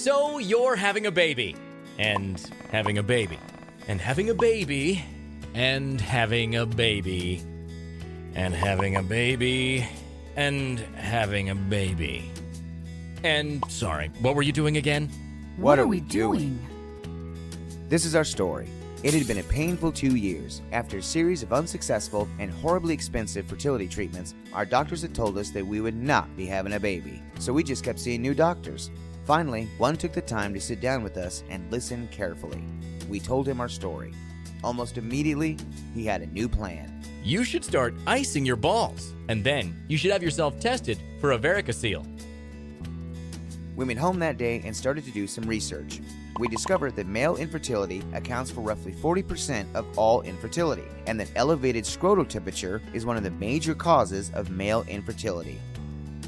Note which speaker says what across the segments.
Speaker 1: So you're having a baby, and having a baby, and having a baby, and having a baby, and having a baby, and having a baby. And, sorry, what were you doing again?
Speaker 2: What are we doing? This is our story. It had been a painful 2 years. After a series of unsuccessful and horribly expensive fertility treatments, our doctors had told us that we would not be having a baby. So we just kept seeing new doctors. Finally, one took the time to sit down with us and listen carefully. We told him our story. Almost immediately, he had a new plan.
Speaker 1: You should start icing your balls, and then you should have yourself tested for a varicocele.
Speaker 2: We went home that day and started to do some research. We discovered that male infertility accounts for roughly 40% of all infertility, and that elevated scrotal temperature is one of the major causes of male infertility.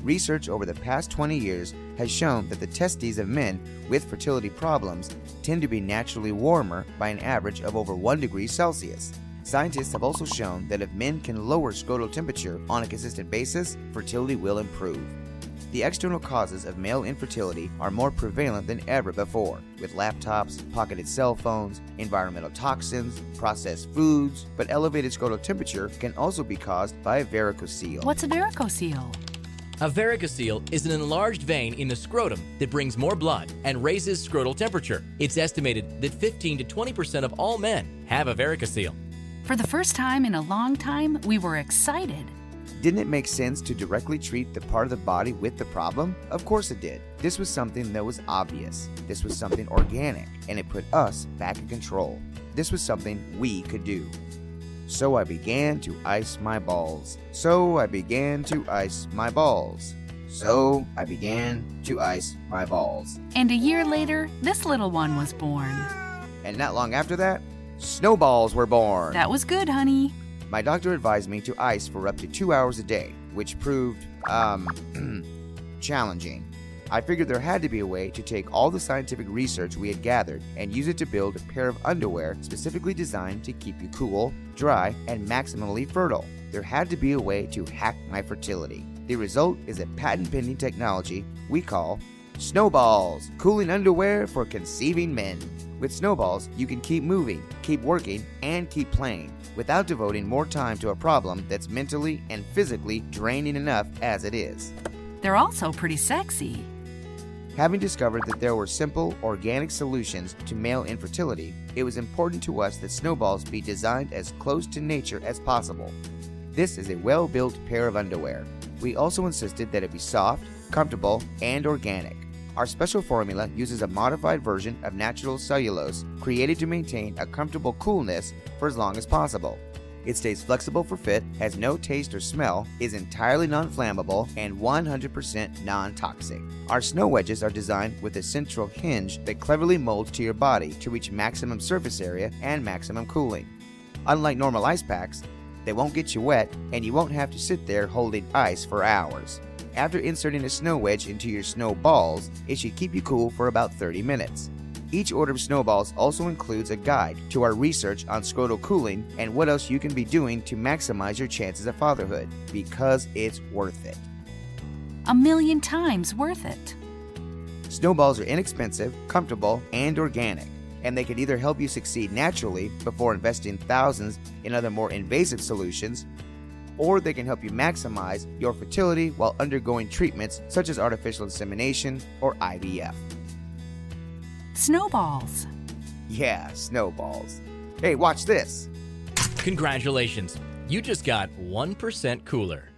Speaker 2: Research over the past 20 years has shown that the testes of men with fertility problems tend to be naturally warmer by an average of over 1 degree Celsius. Scientists have also shown that if men can lower scrotal temperature on a consistent basis, fertility will improve. The external causes of male infertility are more prevalent than ever before, with laptops, pocketed cell phones, environmental toxins, processed foods, but elevated scrotal temperature can also be caused by a varicocele.
Speaker 3: What's a varicocele?
Speaker 1: A varicocele is an enlarged vein in the scrotum that brings more blood and raises scrotal temperature. It's estimated that 15 to 20% of all men have a varicocele.
Speaker 3: For the first time in a long time, we were excited.
Speaker 2: Didn't it make sense to directly treat the part of the body with the problem? Of course it did. This was something that was obvious. This was something organic, and it put us back in control. This was something we could do. So I began to ice my balls. So I began to ice my balls. So I began to ice my balls.
Speaker 3: And a year later, this little one was born.
Speaker 2: And not long after that, snowballs were born.
Speaker 3: That was good, honey.
Speaker 2: My doctor advised me to ice for up to 2 hours a day, which proved, challenging. I figured there had to be a way to take all the scientific research we had gathered and use it to build a pair of underwear specifically designed to keep you cool, dry, and maximally fertile. There had to be a way to hack my fertility. The result is a patent-pending technology we call Snowballs, cooling underwear for conceiving men. With Snowballs, you can keep moving, keep working, and keep playing without devoting more time to a problem that's mentally and physically draining enough as it is.
Speaker 3: They're also pretty sexy.
Speaker 2: Having discovered that there were simple, organic solutions to male infertility, it was important to us that Snowballs be designed as close to nature as possible. This is a well-built pair of underwear. We also insisted that it be soft, comfortable, and organic. Our special formula uses a modified version of natural cellulose created to maintain a comfortable coolness for as long as possible. It stays flexible for fit, has no taste or smell, is entirely non-flammable, and 100% non-toxic. Our snow wedges are designed with a central hinge that cleverly molds to your body to reach maximum surface area and maximum cooling. Unlike normal ice packs, they won't get you wet, and you won't have to sit there holding ice for hours. After inserting a snow wedge into your snow balls, it should keep you cool for about 30 minutes. Each order of Snowballs also includes a guide to our research on scrotal cooling and what else you can be doing to maximize your chances of fatherhood, because it's worth it.
Speaker 3: 1,000,000 times worth it.
Speaker 2: Snowballs are inexpensive, comfortable, and organic, and they can either help you succeed naturally before investing thousands in other more invasive solutions, or they can help you maximize your fertility while undergoing treatments such as artificial insemination or IVF.
Speaker 3: Snowballs.
Speaker 2: Yeah, Snowballs. Hey, watch this.
Speaker 1: Congratulations, you just got 1% cooler.